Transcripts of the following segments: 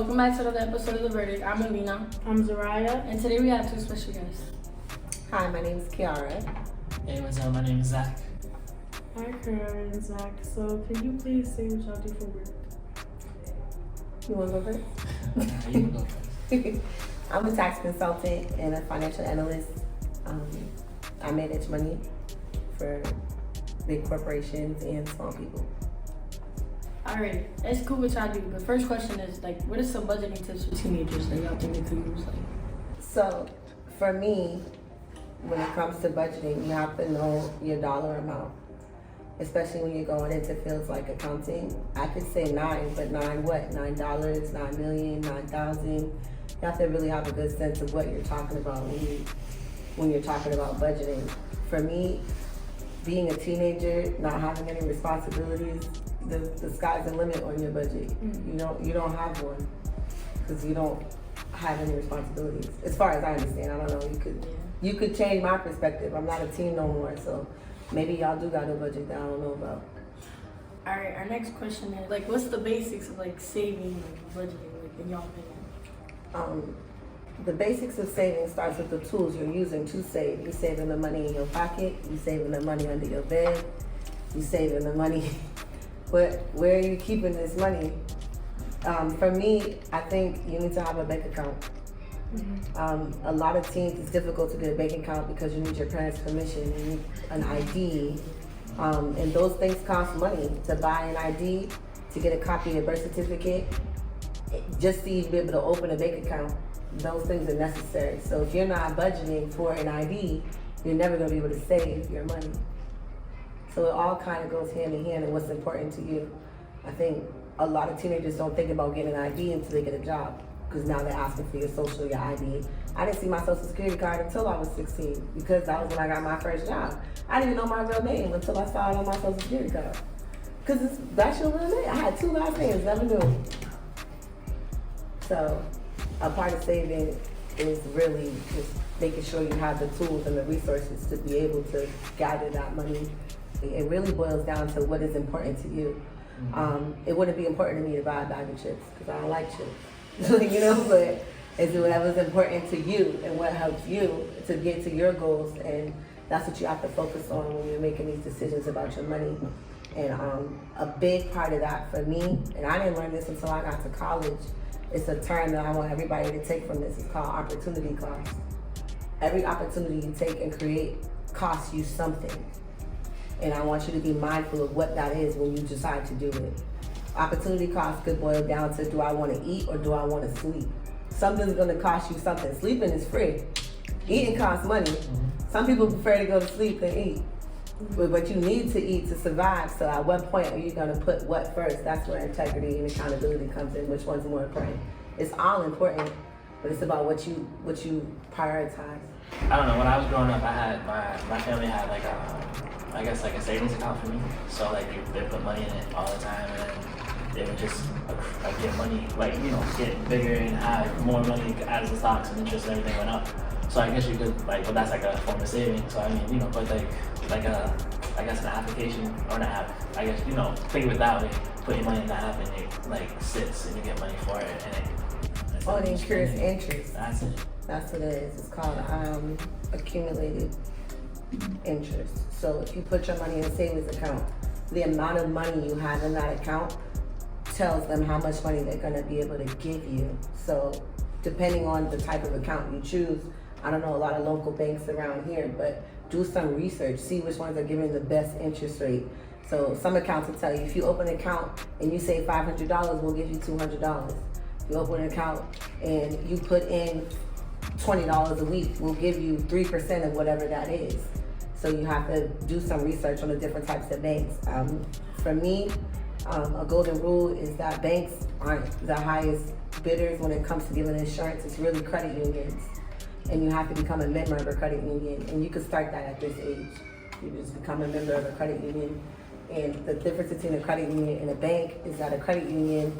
welcome back to another episode of The Verdict. I'm Alina. I'm Zariah. And today we have two special guests. Hi, my name is Kiara. Hey, what's up? My name is Zach. Hi, Kiara and Zach. So, can you please say what y'all do for work? You want to go first? You can go first. I'm a tax consultant and a financial analyst. I manage money for big corporations and small people. Alright, that's cool what y'all do. But first question is, like, what are some budgeting tips for teenagers that y'all think they could use? So, for me, when it comes to budgeting, you have to know your dollar amount, especially when you're going into fields like accounting. I could say nine, but nine what? $9, $9 million, 9,000. You have to really have a good sense of what you're talking about when you're talking about budgeting. For me, being a teenager, not having any responsibilities, the sky's the limit on your budget. You don't have one because you don't have any responsibilities. As far as I understand, I don't know. You could change my perspective. I'm not a teen no more, so maybe y'all do got a budget that I don't know about. Alright, our next question is, like, what's the basics of like saving, like budgeting, like in y'all opinion? The basics of saving starts with the tools you're using to save. You saving the money in your pocket. You saving the money under your bed. You saving the money. But where are you keeping this money? For me, I think you need to have a bank account. A lot of teens, it's difficult to get a bank account because you need your parents' permission, you need an ID, and those things cost money. To buy an ID, to get a copy of your birth certificate, just to even be able to open a bank account, those things are necessary. So if you're not budgeting for an ID, you're never going to be able to save your money. So it all kind of goes hand in hand in what's important to you. I think a lot of teenagers don't think about getting an ID until they get a job, because now they're asking for your social, your ID. I didn't see my social security card until I was 16, because that was when I got my first job. I didn't even know my real name until I saw it on my social security card. Because that's your real name. I had two last names, never knew. So a part of saving is really just making sure you have the tools and the resources to be able to gather that money. It really boils down to what is important to you. It wouldn't be important to me to buy a bag of chips because I don't like chips. But it's whatever's important to you and what helps you to get to your goals, and that's what you have to focus on when you're making these decisions about your money. And a big part of that for me, and I didn't learn this until I got to college, it's a term that I want everybody to take from this. It's called opportunity cost. Every opportunity you take and create costs you something. And I want you to be mindful of what that is when you decide to do it. Opportunity cost could boil down to, do I want to eat or do I want to sleep? Something's going to cost you something. Sleeping is free. Eating costs money. Some people prefer to go to sleep than eat. But you need to eat to survive. So at what point are you going to put what first? That's where integrity and accountability comes in. Which one's more important? It's all important, but it's about what you prioritize. I don't know. When I was growing up, I had my family had like a savings account for me. So like they put money in it all the time, and they would just get money, get bigger and have more money as the stocks and interest and everything went up. So I guess you could but that's like a form of saving. So I mean, but I guess an application or an app. I guess think of it that way. Put your money in the app and it sits and you get money for it, and it incurs interest. That's it. That's what it is. It's called accumulated interest. So if you put your money in a savings account, the amount of money you have in that account tells them how much money they're going to be able to give you. So depending on the type of account you choose, I don't know a lot of local banks around here, but do some research, see which ones are giving the best interest rate. So some accounts will tell you, if you open an account and you save $500, we'll give you $200. If you open an account and you put in $20 a week, we'll give you 3% of whatever that is. So you have to do some research on the different types of banks. For me, a golden rule is that banks aren't the highest bidders when it comes to giving insurance. It's really credit unions. And you have to become a member of a credit union. And you can start that at this age. You just become a member of a credit union. And the difference between a credit union and a bank is that a credit union,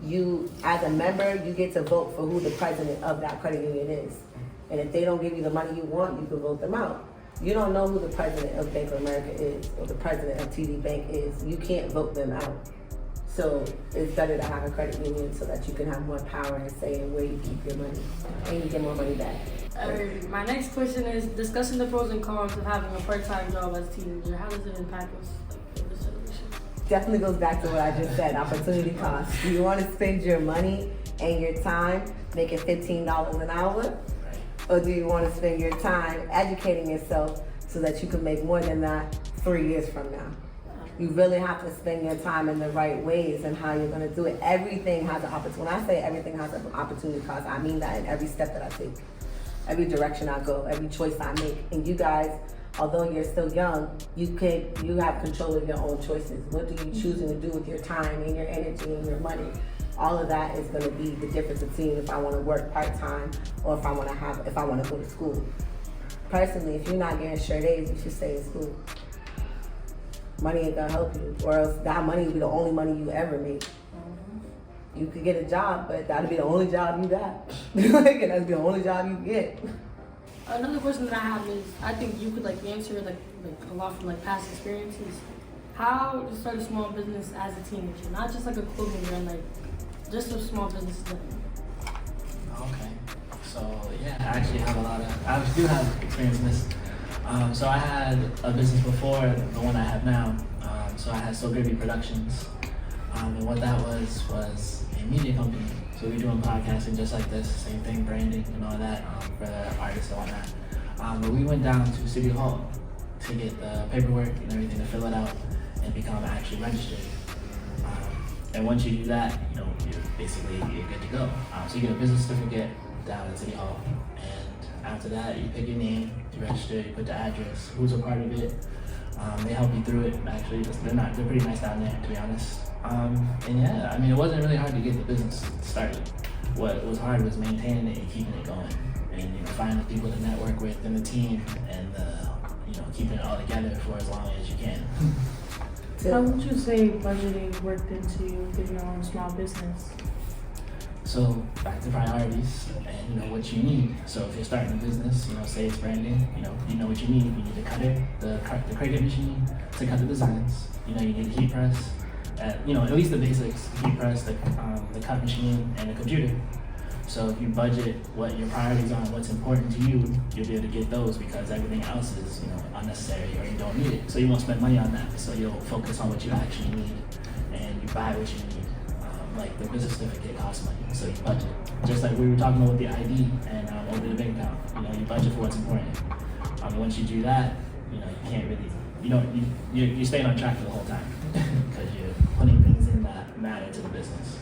you, as a member, you get to vote for who the president of that credit union is. And if they don't give you the money you want, you can vote them out. You don't know who the president of Bank of America is or the president of TD Bank is. You can't vote them out. So it's better to have a credit union so that you can have more power and say in where you keep your money and you get more money back. My next question is discussing the pros and cons of having a part-time job as a teenager. How does it impact us, like, in this generation? Definitely goes back to what I just said, opportunity cost. Do you want to spend your money and your time making $15 an hour? Right. Or do you want to spend your time educating yourself so that you can make more than that 3 years from now? You really have to spend your time in the right ways and how you're going to do it. Everything has an opportunity. When I say everything has an opportunity cost, I mean that in every step that I take, every direction I go, every choice I make. And you guys, although you're still young, you have control of your own choices. What are you choosing to do with your time and your energy and your money? All of that is going to be the difference between if I want to work part-time or if I want to go to school. Personally, if you're not getting straight A's, you should stay in school. Money ain't gonna help you, or else that money will be the only money you ever make. You could get a job, but that'll be the only job you got. Like, and that'll be the only job you get. Another question that I have is, I think you could like answer like a lot from like past experiences. How to start a small business as a teenager, not just like a clothing brand, like just a small business. Okay. So yeah, I actually have I do have experience in this. So I had a business before the one I have now. So I had So Gravy Productions. And what that was a media company. So we're doing podcasting just like this, same thing, branding and all that for the artists and whatnot. But we went down to City Hall to get the paperwork and everything to fill it out and become actually registered. And once you do that, you're good to go. So you get a business certificate down at City Hall. And after that, you pick your name, you register, you put the address, who's a part of it. They help you through it. Actually, they're pretty nice down there, to be honest. And yeah, I mean, it wasn't really hard to get the business started. What was hard was maintaining it and keeping it going, and finding the people to network with and the team, and keeping it all together for as long as you can. How would you say budgeting worked into you getting your own small business? So back to priorities and what you need. So if you're starting a business, say it's branding, you know what you need. You need a cutter, the Cricut machine to cut the designs. You need a heat press, at least the basics: heat press, the cut machine, and a computer. So if you budget what your priorities are and what's important to you, you'll be able to get those, because everything else is unnecessary or you don't need it. So you won't spend money on that. So you'll focus on what you actually need, and you buy what you need. Like the business certificate costs money, so you budget. Just like we were talking about with the ID and over the bank account, you budget for what's important. Once you do that, you can't really, you're staying on track for the whole time because you're putting things in that matter to the business.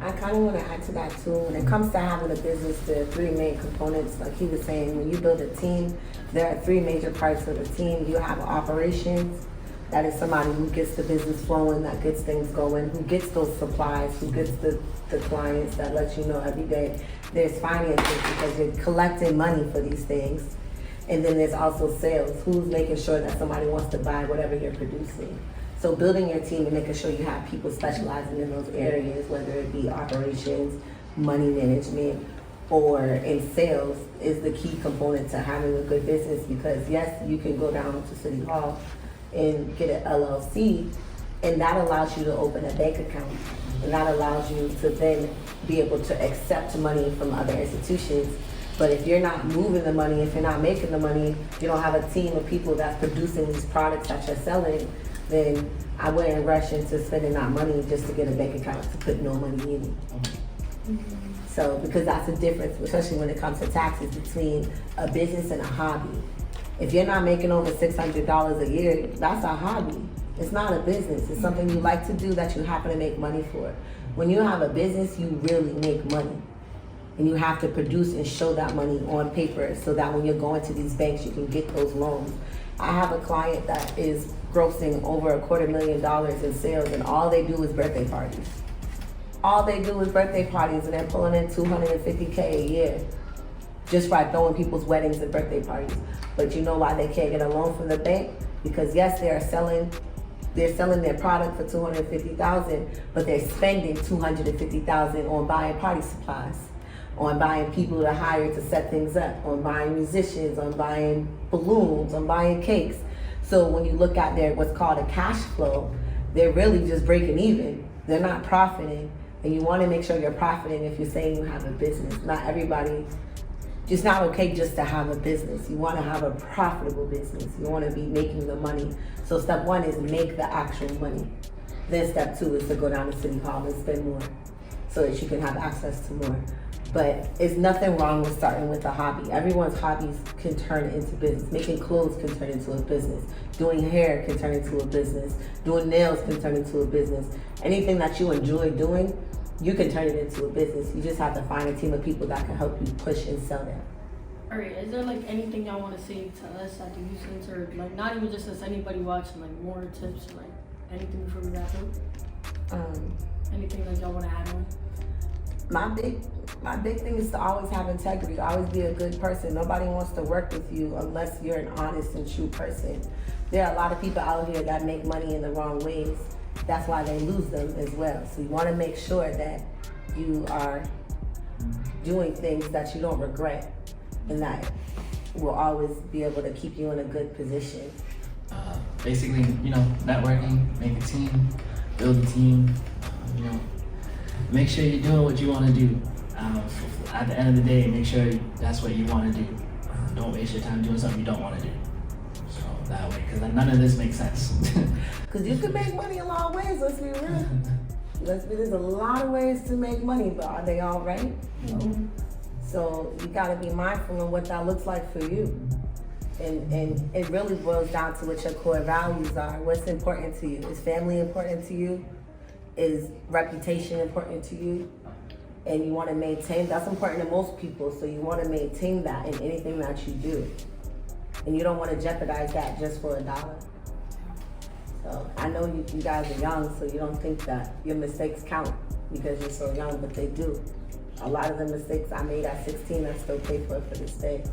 I kind of want to add to that too. When it comes to having a business, there are three main components. Like he was saying, when you build a team, there are three major parts of the team. You have operations. That is somebody who gets the business flowing, that gets things going, who gets those supplies, who gets the clients, that lets you know every day. There's finances, because you're collecting money for these things. And then there's also sales, who's making sure that somebody wants to buy whatever you're producing. So building your team and making sure you have people specializing in those areas, whether it be operations, money management, or in sales, is the key component to having a good business. Because yes, you can go down to City Hall and get an LLC, and that allows you to open a bank account, and that allows you to then be able to accept money from other institutions. But if you're not moving the money, if you're not making the money, you don't have a team of people that's producing these products that you're selling, then I wouldn't rush into spending that money just to get a bank account to put no money in it. So, because that's the difference, especially when it comes to taxes, between a business and a hobby. If you're not making over $600 a year, that's a hobby. It's not a business. It's something you like to do that you happen to make money for. When you have a business, you really make money. And you have to produce and show that money on paper so that when you're going to these banks, you can get those loans. I have a client that is grossing over $250,000 in sales, and all they do is birthday parties. All they do is birthday parties, and they're pulling in $250K a year just by throwing people's weddings and birthday parties. But you know why they can't get a loan from the bank? Because yes, they're selling their product for $250,000, but they're spending $250,000 on buying party supplies, on buying people to hire to set things up, on buying musicians, on buying balloons, on buying cakes. So when you look at their what's called a cash flow, they're really just breaking even. they're not profiting, and you want to make sure you're profiting if you're saying you have a business. Not everybody, it's not okay just to have a business. You want to have a profitable business. You want to be making the money. So step one is make the actual money. Then step two is to go down to City Hall and spend more so that you can have access to more. But it's nothing wrong with starting with a hobby. Everyone's hobbies can turn into business. Making clothes can turn into a business. Doing hair can turn into a business. Doing nails can turn into a business. Anything that you enjoy doing, you can turn it into a business. You just have to find a team of people that can help you push and sell that. Alright, is there like anything y'all want to say to us at the youth center? Like not even just us, anybody watching, like more tips, like anything before we wrap up? Anything like y'all want to add on? My big thing is to always have integrity, always be a good person. Nobody wants to work with you unless you're an honest and true person. There are a lot of people out here that make money in the wrong ways. That's why they lose them as well. So you want to make sure that you are doing things that you don't regret and that will always be able to keep you in a good position. Basically, networking, make a team, build a team, make sure you're doing what you want to do. At the end of the day, make sure that's what you want to do. Don't waste your time doing something you don't want to do. So that way, because none of this makes sense. Because you can make money a long ways, let's be real. There's a lot of ways to make money, but are they all right? No. So you gotta be mindful of what that looks like for you. And it really boils down to what your core values are. What's important to you? Is family important to you? Is reputation important to you? And you want to maintain, that's important to most people, so you want to maintain that in anything that you do. And you don't want to jeopardize that just for $1. So I know you guys are young, so you don't think that your mistakes count because you're so young, but they do. A lot of the mistakes I made at 16, I still pay for this day.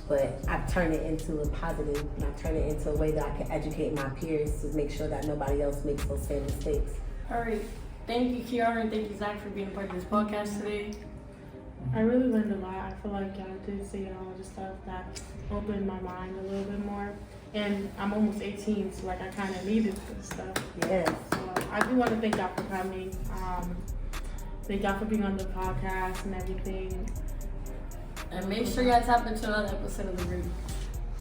But I've turned it into a positive, and I've turned it into a way that I can educate my peers to make sure that nobody else makes those same mistakes. All right. Thank you, Kiara, and thank you, Zach, for being a part of this podcast today. I really learned a lot. I feel like y'all did say all the stuff that opened my mind a little bit more. And I'm almost 18, so like I kind of needed this stuff. Yes. So I do want to thank y'all for coming. Thank y'all for being on the podcast and everything. And make sure y'all tap into another episode of The Room.